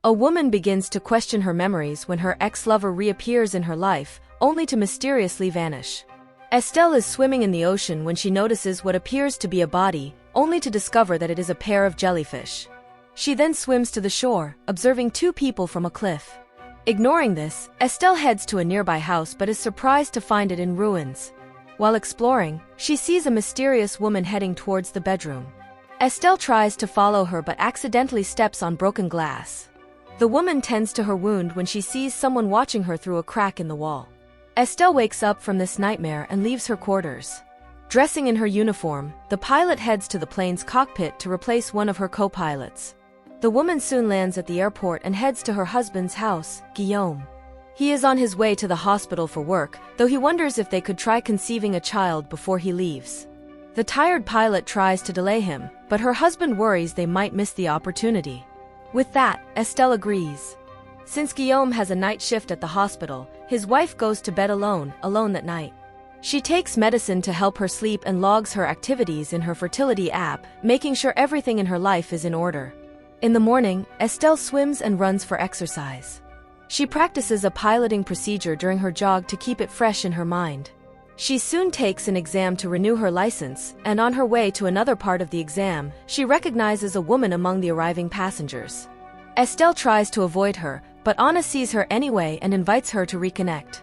A woman begins to question her memories when her ex-lover reappears in her life, only to mysteriously vanish. Estelle is swimming in the ocean when she notices what appears to be a body, only to discover that it is a pair of jellyfish. She then swims to the shore, observing two people from a cliff. Ignoring this, Estelle heads to a nearby house but is surprised to find it in ruins. While exploring, she sees a mysterious woman heading towards the bedroom. Estelle tries to follow her but accidentally steps on broken glass. The woman tends to her wound when she sees someone watching her through a crack in the wall. Estelle wakes up from this nightmare and leaves her quarters. Dressing in her uniform, the pilot heads to the plane's cockpit to replace one of her co-pilots. The woman soon lands at the airport and heads to her husband's house, Guillaume. He is on his way to the hospital for work, though he wonders if they could try conceiving a child before he leaves. The tired pilot tries to delay him, but her husband worries they might miss the opportunity. With that, Estelle agrees. Since Guillaume has a night shift at the hospital, his wife goes to bed alone that night. She takes medicine to help her sleep and logs her activities in her fertility app, making sure everything in her life is in order. In the morning, Estelle swims and runs for exercise. She practices a piloting procedure during her jog to keep it fresh in her mind. She soon takes an exam to renew her license, and on her way to another part of the exam, she recognizes a woman among the arriving passengers. Estelle tries to avoid her, but Anna sees her anyway and invites her to reconnect.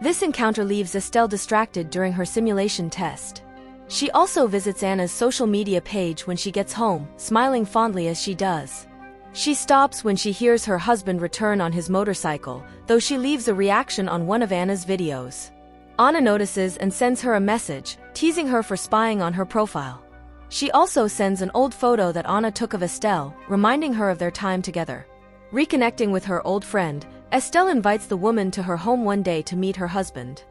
This encounter leaves Estelle distracted during her simulation test. She also visits Anna's social media page when she gets home, smiling fondly as she does. She stops when she hears her husband return on his motorcycle, though she leaves a reaction on one of Anna's videos. Anna notices and sends her a message, teasing her for spying on her profile. She also sends an old photo that Anna took of Estelle, reminding her of their time together. Reconnecting with her old friend, Estelle invites the woman to her home one day to meet her husband.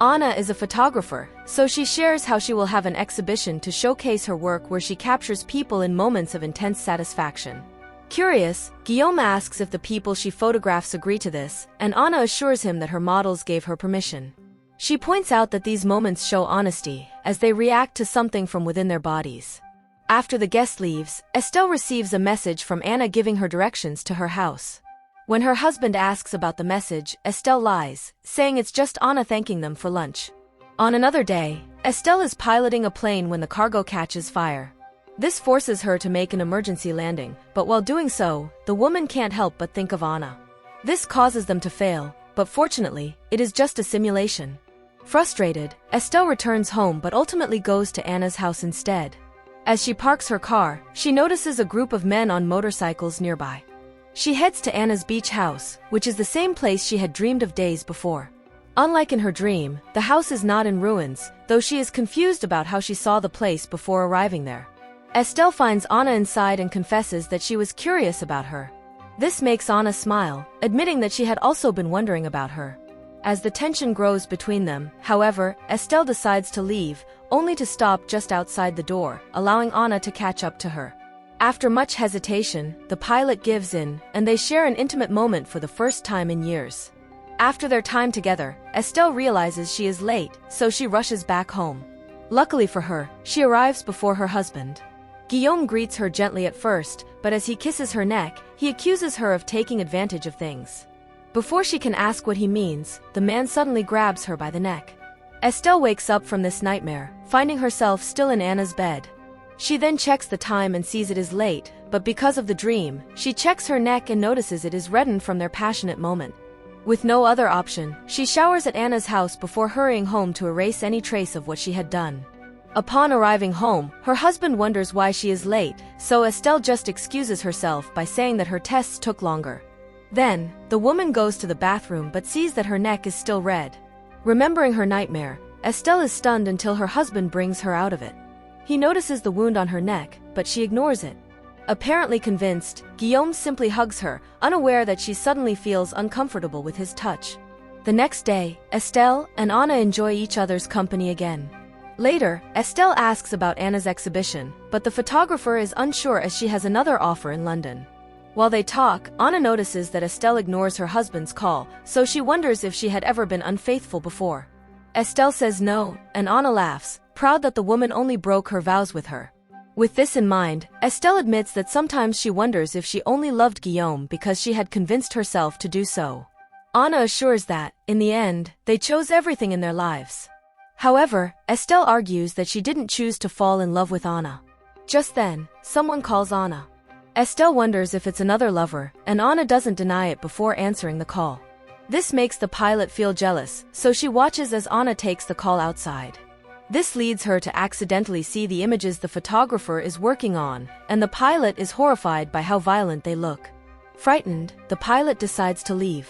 Anna is a photographer, so she shares how she will have an exhibition to showcase her work where she captures people in moments of intense satisfaction. Curious, Guillaume asks if the people she photographs agree to this, and Anna assures him that her models gave her permission. She points out that these moments show honesty, as they react to something from within their bodies. After the guest leaves, Estelle receives a message from Anna giving her directions to her house. When her husband asks about the message, Estelle lies, saying it's just Anna thanking them for lunch. On another day, Estelle is piloting a plane when the cargo catches fire. This forces her to make an emergency landing, but while doing so, the woman can't help but think of Anna. This causes them to fail, but fortunately, it is just a simulation. Frustrated, Estelle returns home but ultimately goes to Anna's house instead. As she parks her car, she notices a group of men on motorcycles nearby. She heads to Anna's beach house, which is the same place she had dreamed of days before. Unlike in her dream, the house is not in ruins, though she is confused about how she saw the place before arriving there. Estelle finds Anna inside and confesses that she was curious about her. This makes Anna smile, admitting that she had also been wondering about her. As the tension grows between them, however, Estelle decides to leave, only to stop just outside the door, allowing Anna to catch up to her. After much hesitation, the pilot gives in, and they share an intimate moment for the first time in years. After their time together, Estelle realizes she is late, so she rushes back home. Luckily for her, she arrives before her husband. Guillaume greets her gently at first, but as he kisses her neck, he accuses her of taking advantage of things. Before she can ask what he means, the man suddenly grabs her by the neck. Estelle wakes up from this nightmare, finding herself still in Anna's bed. She then checks the time and sees it is late, but because of the dream, she checks her neck and notices it is reddened from their passionate moment. With no other option, she showers at Anna's house before hurrying home to erase any trace of what she had done. Upon arriving home, her husband wonders why she is late, so Estelle just excuses herself by saying that her tests took longer. Then, the woman goes to the bathroom but sees that her neck is still red. Remembering her nightmare, Estelle is stunned until her husband brings her out of it. He notices the wound on her neck, but she ignores it. Apparently convinced, Guillaume simply hugs her, unaware that she suddenly feels uncomfortable with his touch. The next day, Estelle and Anna enjoy each other's company again. Later, Estelle asks about Anna's exhibition, but the photographer is unsure as she has another offer in London. While they talk, Anna notices that Estelle ignores her husband's call, so she wonders if she had ever been unfaithful before. Estelle says no, and Anna laughs, proud that the woman only broke her vows with her. With this in mind, Estelle admits that sometimes she wonders if she only loved Guillaume because she had convinced herself to do so. Anna assures that, in the end, they chose everything in their lives. However, Estelle argues that she didn't choose to fall in love with Anna. Just then, someone calls Anna. Estelle wonders if it's another lover, and Anna doesn't deny it before answering the call. This makes the pilot feel jealous, so she watches as Anna takes the call outside. This leads her to accidentally see the images the photographer is working on, and the pilot is horrified by how violent they look. Frightened, the pilot decides to leave.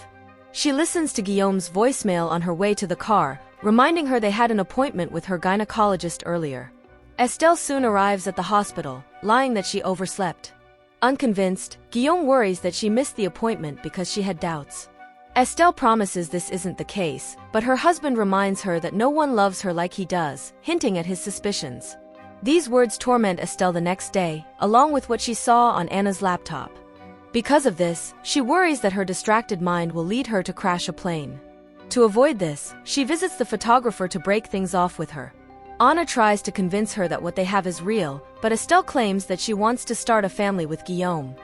She listens to Guillaume's voicemail on her way to the car, reminding her they had an appointment with her gynecologist earlier. Estelle soon arrives at the hospital, lying that she overslept. Unconvinced, Guillaume worries that she missed the appointment because she had doubts. Estelle promises this isn't the case, but her husband reminds her that no one loves her like he does, hinting at his suspicions. These words torment Estelle the next day, along with what she saw on Anna's laptop. Because of this, she worries that her distracted mind will lead her to crash a plane. To avoid this, she visits the photographer to break things off with her. Anna tries to convince her that what they have is real, but Estelle claims that she wants to start a family with Guillaume.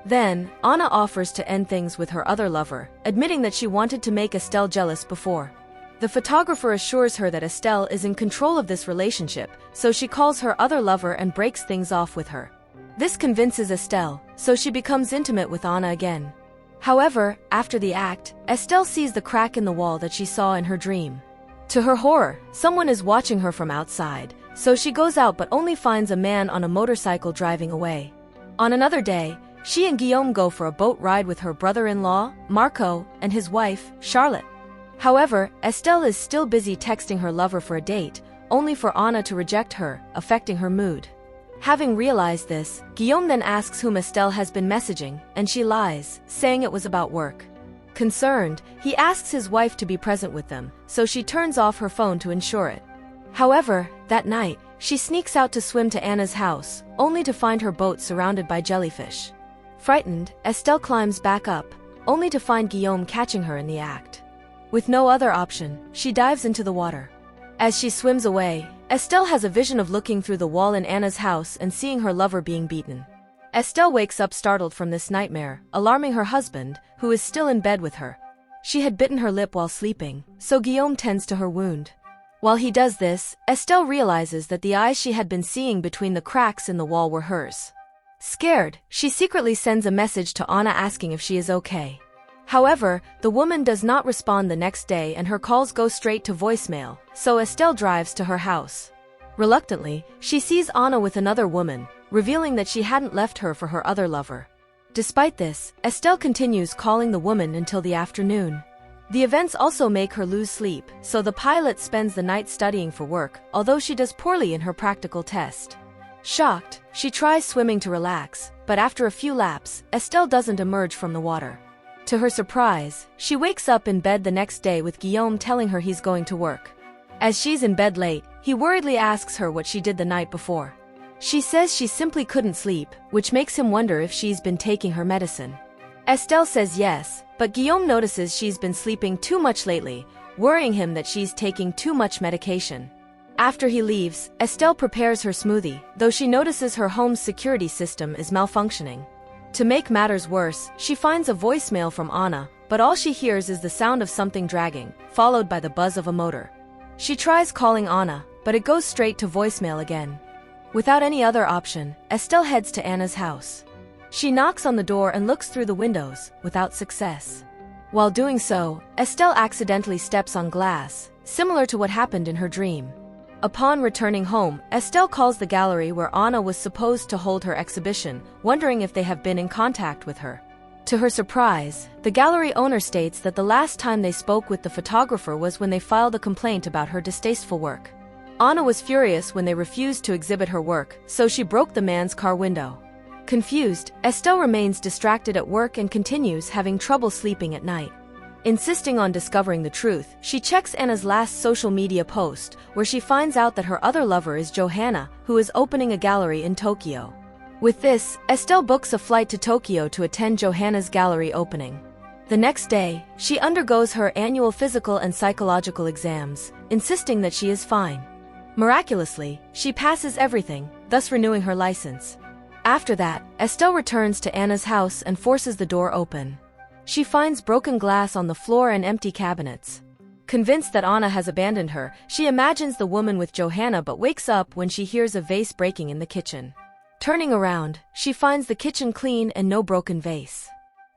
Then, Anna offers to end things with her other lover, admitting that she wanted to make Estelle jealous before. The photographer assures her that Estelle is in control of this relationship, so she calls her other lover and breaks things off with her. This convinces Estelle, so she becomes intimate with Anna again. However, after the act, Estelle sees the crack in the wall that she saw in her dream. To her horror, someone is watching her from outside, so she goes out but only finds a man on a motorcycle driving away. On another day, she and Guillaume go for a boat ride with her brother-in-law, Marco, and his wife, Charlotte. However, Estelle is still busy texting her lover for a date, only for Anna to reject her, affecting her mood. Having realized this, Guillaume then asks whom Estelle has been messaging, and she lies, saying it was about work. Concerned, he asks his wife to be present with them, so she turns off her phone to ensure it. However, that night, she sneaks out to swim to Anna's house, only to find her boat surrounded by jellyfish. Frightened, Estelle climbs back up, only to find Guillaume catching her in the act. With no other option, she dives into the water. As she swims away, Estelle has a vision of looking through the wall in Anna's house and seeing her lover being beaten. Estelle wakes up startled from this nightmare, alarming her husband, who is still in bed with her. She had bitten her lip while sleeping, so Guillaume tends to her wound. While he does this, Estelle realizes that the eyes she had been seeing between the cracks in the wall were hers. Scared, she secretly sends a message to Anna asking if she is okay. However, the woman does not respond the next day and her calls go straight to voicemail, so Estelle drives to her house. Reluctantly, she sees Anna with another woman, revealing that she hadn't left her for her other lover. Despite this, Estelle continues calling the woman until the afternoon. The events also make her lose sleep, so the pilot spends the night studying for work, although she does poorly in her practical test. Shocked, she tries swimming to relax, but after a few laps, Estelle doesn't emerge from the water. To her surprise, she wakes up in bed the next day with Guillaume telling her he's going to work. As she's in bed late, he worriedly asks her what she did the night before. She says she simply couldn't sleep, which makes him wonder if she's been taking her medicine. Estelle says yes, but Guillaume notices she's been sleeping too much lately, worrying him that she's taking too much medication. After he leaves, Estelle prepares her smoothie, though she notices her home's security system is malfunctioning. To make matters worse, she finds a voicemail from Anna, but all she hears is the sound of something dragging, followed by the buzz of a motor. She tries calling Anna, but it goes straight to voicemail again. Without any other option, Estelle heads to Anna's house. She knocks on the door and looks through the windows, without success. While doing so, Estelle accidentally steps on glass, similar to what happened in her dream. Upon returning home, Estelle calls the gallery where Anna was supposed to hold her exhibition, wondering if they have been in contact with her. To her surprise, the gallery owner states that the last time they spoke with the photographer was when they filed a complaint about her distasteful work. Anna was furious when they refused to exhibit her work, so she broke the man's car window. Confused, Estelle remains distracted at work and continues having trouble sleeping at night. Insisting on discovering the truth, she checks Anna's last social media post, where she finds out that her other lover is Johanna, who is opening a gallery in Tokyo. With this, Estelle books a flight to Tokyo to attend Johanna's gallery opening. The next day, she undergoes her annual physical and psychological exams, insisting that she is fine. Miraculously, she passes everything, thus renewing her license. After that, Estelle returns to Anna's house and forces the door open. She finds broken glass on the floor and empty cabinets. Convinced that Anna has abandoned her, she imagines the woman with Johanna but wakes up when she hears a vase breaking in the kitchen. Turning around, she finds the kitchen clean and no broken vase.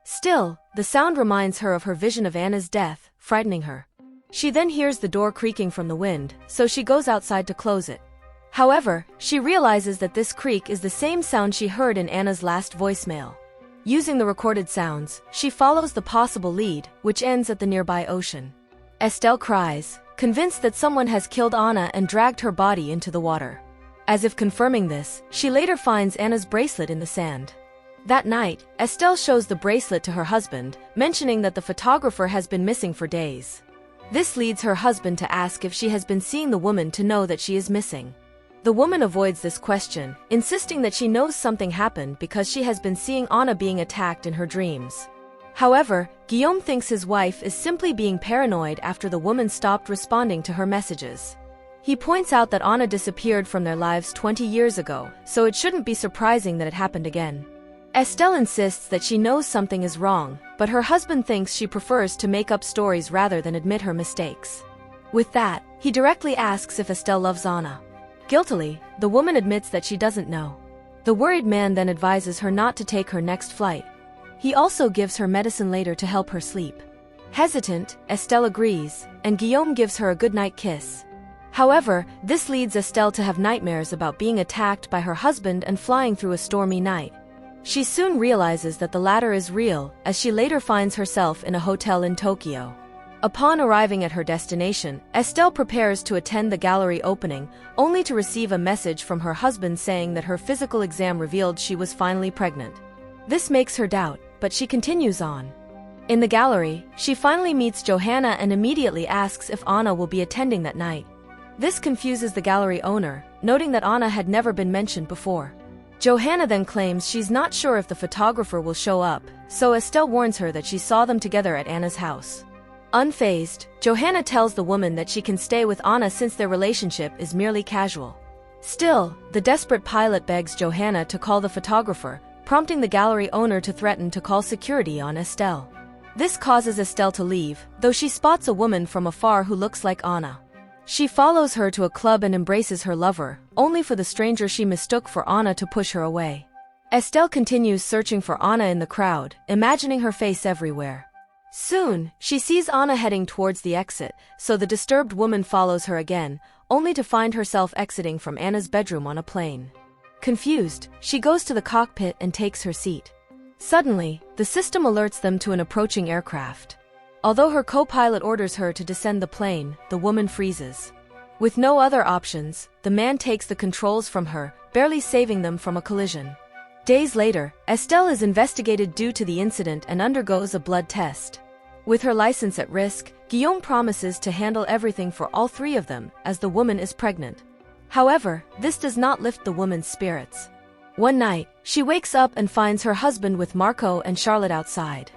Still, the sound reminds her of her vision of Anna's death, frightening her. She then hears the door creaking from the wind, so she goes outside to close it. However, she realizes that this creak is the same sound she heard in Anna's last voicemail. Using the recorded sounds, she follows the possible lead, which ends at the nearby ocean. Estelle cries, convinced that someone has killed Anna and dragged her body into the water. As if confirming this, she later finds Anna's bracelet in the sand. That night, Estelle shows the bracelet to her husband, mentioning that the photographer has been missing for days. This leads her husband to ask if she has been seeing the woman to know that she is missing. The woman avoids this question, insisting that she knows something happened because she has been seeing Anna being attacked in her dreams. However, Guillaume thinks his wife is simply being paranoid after the woman stopped responding to her messages. He points out that Anna disappeared from their lives 20 years ago, so it shouldn't be surprising that it happened again. Estelle insists that she knows something is wrong, but her husband thinks she prefers to make up stories rather than admit her mistakes. With that, he directly asks if Estelle loves Anna. Guiltily, the woman admits that she doesn't know. The worried man then advises her not to take her next flight. He also gives her medicine later to help her sleep. Hesitant, Estelle agrees, and Guillaume gives her a goodnight kiss. However, this leads Estelle to have nightmares about being attacked by her husband and flying through a stormy night. She soon realizes that the latter is real, as she later finds herself in a hotel in Tokyo. Upon arriving at her destination, Estelle prepares to attend the gallery opening, only to receive a message from her husband saying that her physical exam revealed she was finally pregnant. This makes her doubt, but she continues on. In the gallery, she finally meets Johanna and immediately asks if Anna will be attending that night. This confuses the gallery owner, noting that Anna had never been mentioned before. Johanna then claims she's not sure if the photographer will show up, so Estelle warns her that she saw them together at Anna's house. Unfazed, Johanna tells the woman that she can stay with Anna since their relationship is merely casual. Still, the desperate pilot begs Johanna to call the photographer, prompting the gallery owner to threaten to call security on Estelle. This causes Estelle to leave, though she spots a woman from afar who looks like Anna. She follows her to a club and embraces her lover, only for the stranger she mistook for Anna to push her away. Estelle continues searching for Anna in the crowd, imagining her face everywhere. Soon, she sees Anna heading towards the exit, so the disturbed woman follows her again, only to find herself exiting from Anna's bedroom on a plane. Confused, she goes to the cockpit and takes her seat. Suddenly, the system alerts them to an approaching aircraft. Although her co-pilot orders her to descend the plane, the woman freezes. With no other options, the man takes the controls from her, barely saving them from a collision. Days later, Estelle is investigated due to the incident and undergoes a blood test. With her license at risk, Guillaume promises to handle everything for all three of them, as the woman is pregnant. However, this does not lift the woman's spirits. One night, she wakes up and finds her husband with Marco and Charlotte outside.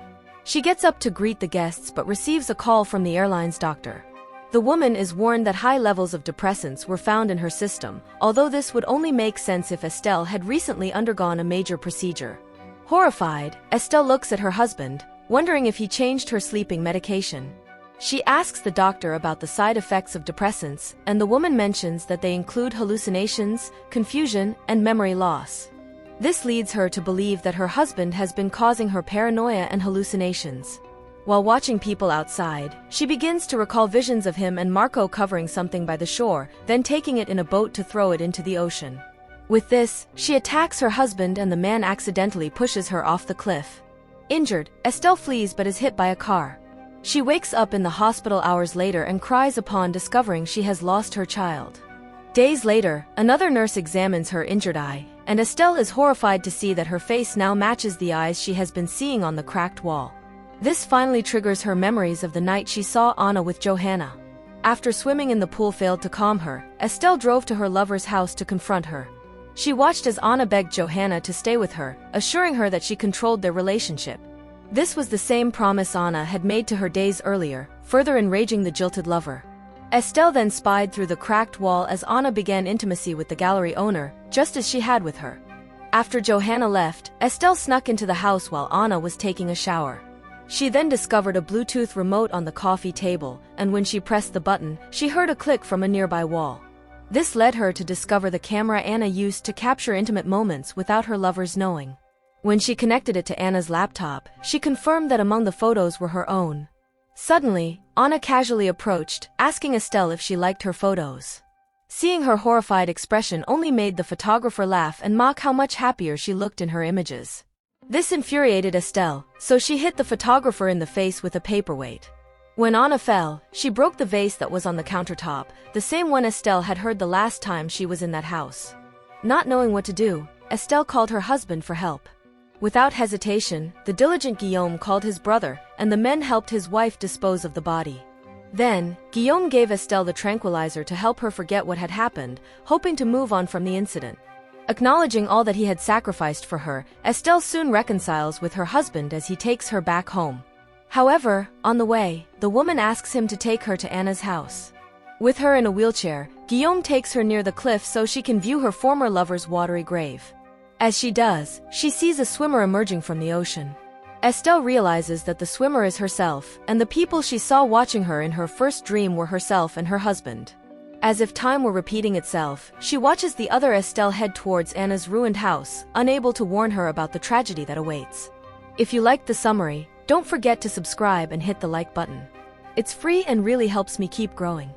She gets up to greet the guests but receives a call from the airline's doctor. The woman is warned that high levels of depressants were found in her system, although this would only make sense if Estelle had recently undergone a major procedure. Horrified, Estelle looks at her husband, wondering if he changed her sleeping medication. She asks the doctor about the side effects of depressants, and the woman mentions that they include hallucinations, confusion, and memory loss. This leads her to believe that her husband has been causing her paranoia and hallucinations. While watching people outside, she begins to recall visions of him and Marco covering something by the shore, then taking it in a boat to throw it into the ocean. With this, she attacks her husband and the man accidentally pushes her off the cliff. Injured, Estelle flees but is hit by a car. She wakes up in the hospital hours later and cries upon discovering she has lost her child. Days later, another nurse examines her injured eye, and Estelle is horrified to see that her face now matches the eyes she has been seeing on the cracked wall. This finally triggers her memories of the night she saw Anna with Johanna. After swimming in the pool failed to calm her, Estelle drove to her lover's house to confront her. She watched as Anna begged Johanna to stay with her, assuring her that she controlled their relationship. This was the same promise Anna had made to her days earlier, further enraging the jilted lover. Estelle then spied through the cracked wall as Anna began intimacy with the gallery owner, just as she had with her. After Johanna left, Estelle snuck into the house while Anna was taking a shower. She then discovered a Bluetooth remote on the coffee table, and when she pressed the button, she heard a click from a nearby wall. This led her to discover the camera Anna used to capture intimate moments without her lovers knowing. When she connected it to Anna's laptop, she confirmed that among the photos were her own. Suddenly, Anna casually approached, asking Estelle if she liked her photos. Seeing her horrified expression only made the photographer laugh and mock how much happier she looked in her images. This infuriated Estelle, so she hit the photographer in the face with a paperweight. When Anna fell, she broke the vase that was on the countertop, the same one Estelle had heard the last time she was in that house. Not knowing what to do, Estelle called her husband for help. Without hesitation, the diligent Guillaume called his brother, and the men helped his wife dispose of the body. Then, Guillaume gave Estelle the tranquilizer to help her forget what had happened, hoping to move on from the incident. Acknowledging all that he had sacrificed for her, Estelle soon reconciles with her husband as he takes her back home. However, on the way, the woman asks him to take her to Anna's house. With her in a wheelchair, Guillaume takes her near the cliff so she can view her former lover's watery grave. As she does, she sees a swimmer emerging from the ocean. Estelle realizes that the swimmer is herself, and the people she saw watching her in her first dream were herself and her husband. As if time were repeating itself, she watches the other Estelle head towards Anna's ruined house, unable to warn her about the tragedy that awaits. If you liked the summary, don't forget to subscribe and hit the like button. It's free and really helps me keep growing.